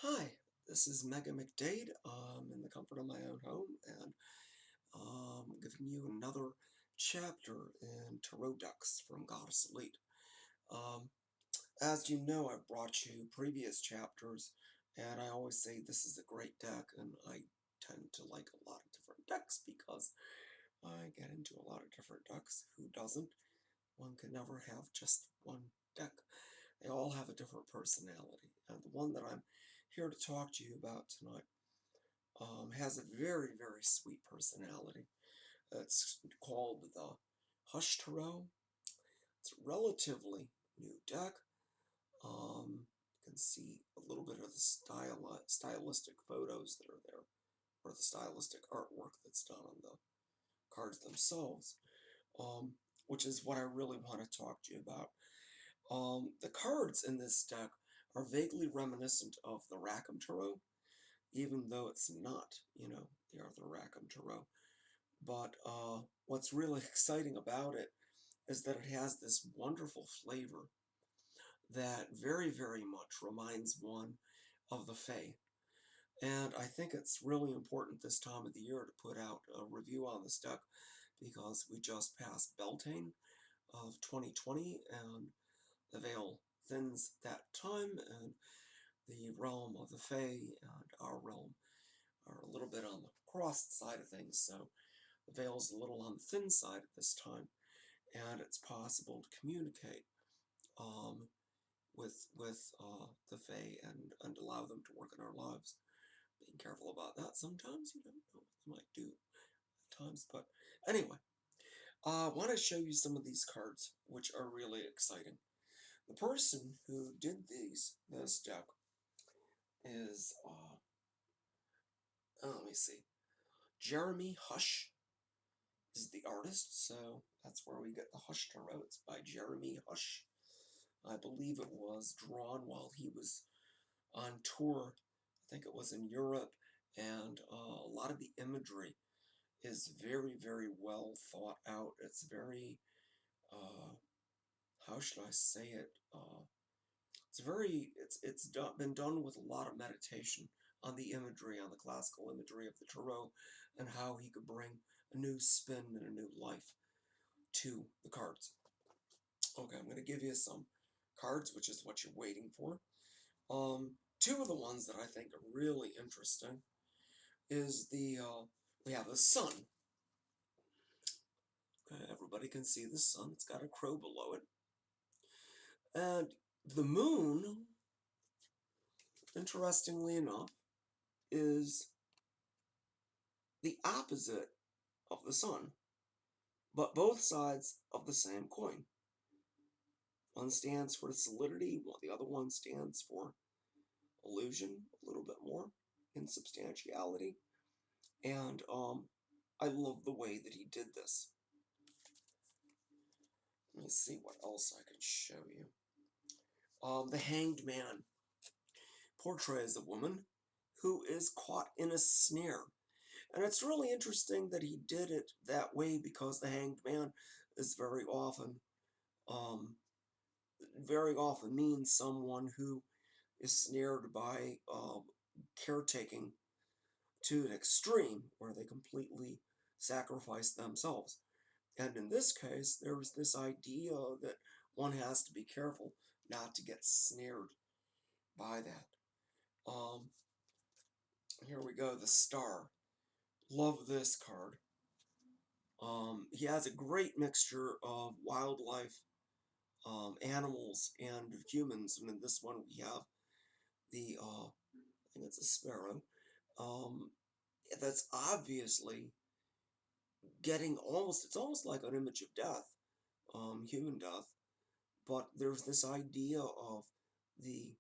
Hi, this is Mega McDade, in the comfort of my own home, and giving you another chapter in Tarot Decks from Goddess Elite. Um, as you know, I've brought you previous chapters, and I always say this is a great deck, and I tend to like a lot of different decks because I get into a lot of different decks. Who doesn't? One can never have just one deck. They all have a different personality, and the one that I'm here to talk to you about tonight has a very, very sweet personality. It's called the Hush Tarot. It's a relatively new deck. You can see a little bit of the stylistic photos that are there, or the stylistic artwork that's done on the cards themselves, which is what I really want to talk to you about. The cards in this deck are vaguely reminiscent of the Rackham Tarot, even though it's not, the Arthur Rackham Tarot. But what's really exciting about it is that it has this wonderful flavor that very, very much reminds one of the Fae. And I think it's really important this time of the year to put out a review on this deck because we just passed Beltane of 2020 and the veil thins that time, and the realm of the Fae and our realm are a little bit on the crossed side of things, so the veil's a little on the thin side at this time, and it's possible to communicate with the Fae and allow them to work in our lives. Being careful about that sometimes, you don't know what they might do at times, but anyway, I want to show you some of these cards, which are really exciting. The person who did this deck is, let me see, Jeremy Hush is the artist, so that's where we get the Hush Tarot. It's by Jeremy Hush. I believe it was drawn while he was on tour. I think it was in Europe, and a lot of the imagery is very, very well thought out. It's very, how should I say it? Been done with a lot of meditation on the imagery, on the classical imagery of the tarot, and how he could bring a new spin and a new life to the cards. Okay, I'm going to give you some cards, which is what you're waiting for. Two of the ones that I think are really interesting is we have the sun. Okay, everybody can see the sun. It's got a crow below it. And the moon, interestingly enough, is the opposite of the sun, but both sides of the same coin. One stands for solidity, while the other one stands for illusion, a little bit more insubstantiality. And I love the way that he did this. Let me see what else I can show you. The Hanged Man portrays a woman who is caught in a snare. And it's really interesting that he did it that way because the Hanged Man is very often means someone who is snared by caretaking to an extreme where they completely sacrifice themselves. And in this case, there was this idea that one has to be careful not to get snared by that. Um, Here we go, the Star. Love this card. He has a great mixture of wildlife, animals, and humans. And in this one, we have I think it's a sparrow, um, that's obviously it's almost like an image of death, human death, but there's this idea of the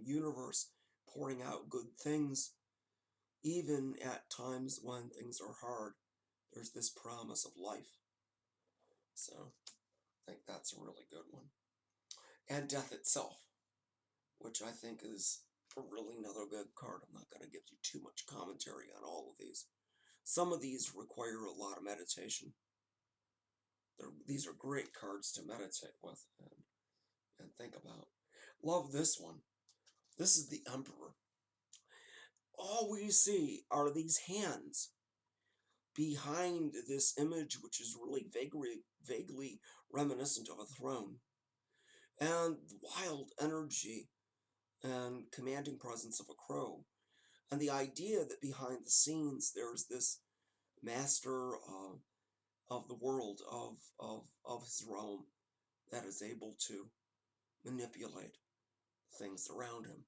universe pouring out good things, even at times when things are hard. There's this promise of life. So I think that's a really good one. And death itself, which I think is really another good card. I'm not going to give you too much commentary on all of these. Some of these require a lot of meditation. These are great cards to meditate with and think about. Love this one. This is the Emperor. All we see are these hands behind this image, which is really vaguely reminiscent of a throne, and the wild energy and commanding presence of a crow, and the idea that behind the scenes there's this master of the world, of his realm, that is able to manipulate things around him.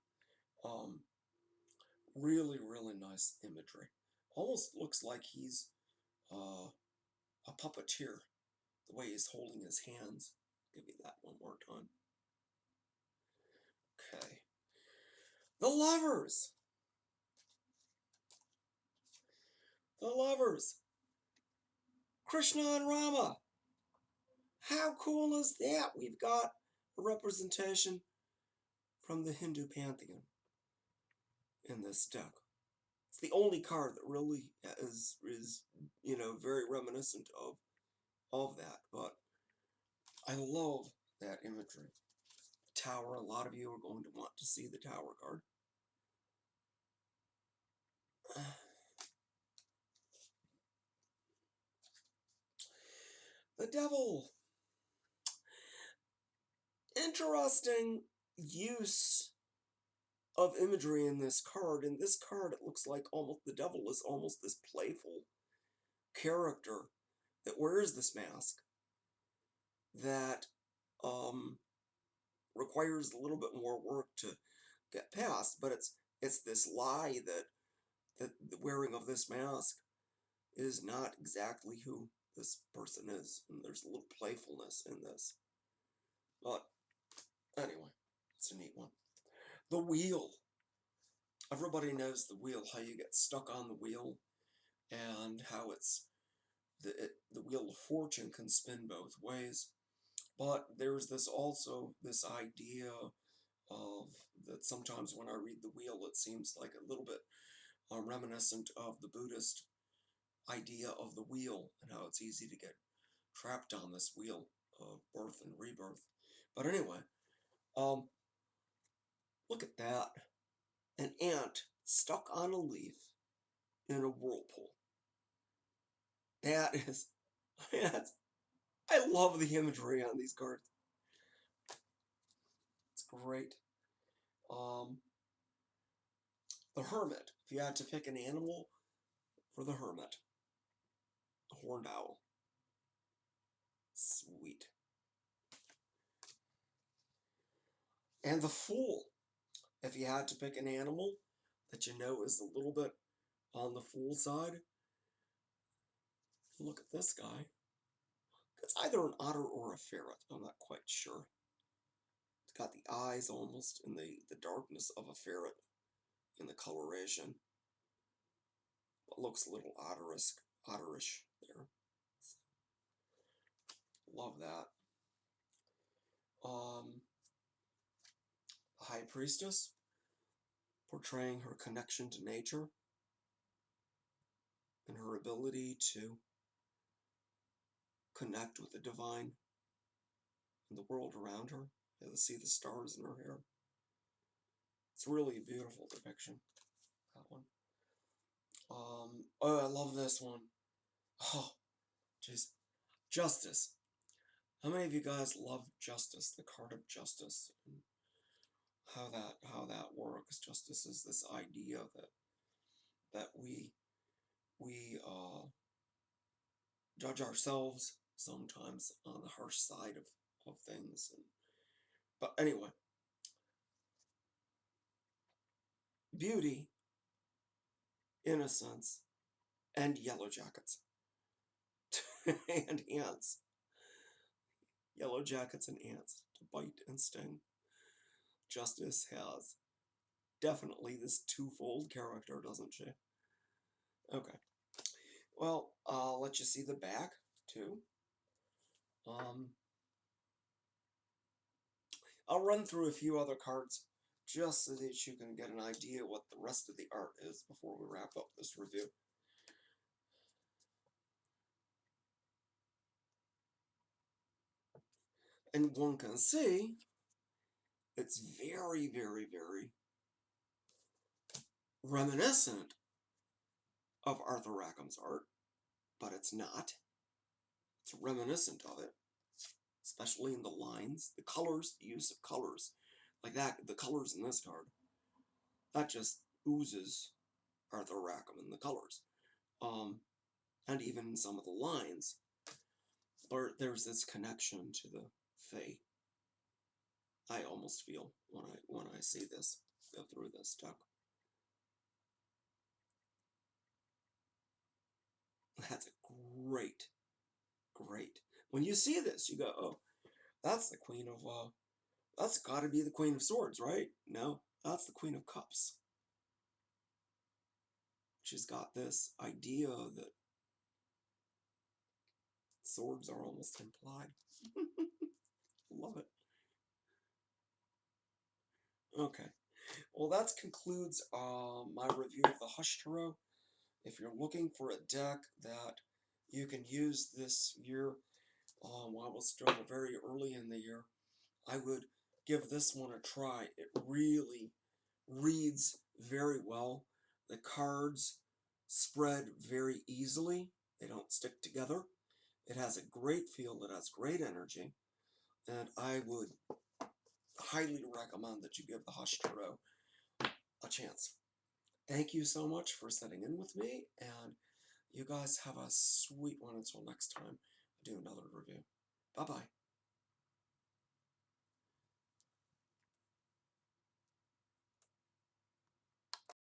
Um, really, really nice imagery. Almost looks like he's a puppeteer, the way he's holding his hands. Give me that one more time. Okay. The lovers! The lovers! Krishna and Rama! How cool is that? We've got a representation from the Hindu pantheon in this deck. It's the only card that really is very reminiscent of that, but I love that imagery. Tower, a lot of you are going to want to see the Tower card. The Devil. Interesting use of imagery in this card. In this card, it looks like almost the Devil is almost this playful character that wears this mask that requires a little bit more work to get past, but it's this lie that the wearing of this mask is not exactly who this person is, and there's a little playfulness in this. But anyway, it's a neat one. The Wheel. Everybody knows the wheel, how you get stuck on the wheel, and how it's the Wheel of Fortune can spin both ways. But there's this idea of that sometimes when I read the wheel, it seems like a little bit reminiscent of the Buddhist idea of the wheel, and how it's easy to get trapped on this wheel of birth and rebirth. But anyway, look at that. An ant stuck on a leaf in a whirlpool. That is, I love the imagery on these cards. It's great. The Hermit. If you had to pick an animal for the Hermit, a horned owl. Sweet. And the Fool. If you had to pick an animal that you know is a little bit on the fool side, look at this guy. It's either an otter or a ferret. I'm not quite sure. It's got the eyes almost in the darkness of a ferret in the coloration. But looks a little otterish there. Love that. The High Priestess, portraying her connection to nature and her ability to connect with the divine and the world around her, and to see the stars in her hair. It's really a beautiful depiction, that one. Oh, I love this one. Oh, jeez. Justice. How many of you guys love Justice, the card of Justice, and how that works? Justice is this idea that we judge ourselves sometimes on the harsh side of things. But anyway, beauty, innocence, and yellow jackets. And ants. Yellow jackets and ants to bite and sting. Justice has definitely this twofold character, doesn't she? Okay. Well, I'll let you see the back, too. I'll run through a few other cards just so that you can get an idea what the rest of the art is before we wrap up this review. And one can see it's very, very, very reminiscent of Arthur Rackham's art, but it's not. It's reminiscent of it, especially in the lines, the colors, the use of colors. Like that, the colors in this card, that just oozes Arthur Rackham in the colors. And even some of the lines, there's this connection to the Fae. I almost feel when I see this, go through this deck. That's a great. When you see this, you go, oh, that's the Queen of, that's got to be the Queen of Swords, right? No, that's the Queen of Cups. She's got this idea that swords are almost implied. Love it. Okay. Well, that concludes my review of the Hush Tarot. If you're looking for a deck that you can use this year, while we're still very early in the year, I would give this one a try. It really reads very well. The cards spread very easily. They don't stick together. It has a great feel. It has great energy. And I would highly recommend that you give the Hush Tarot a chance. Thank you so much for sitting in with me, and you guys have a sweet one until next time I do another review. Bye-bye.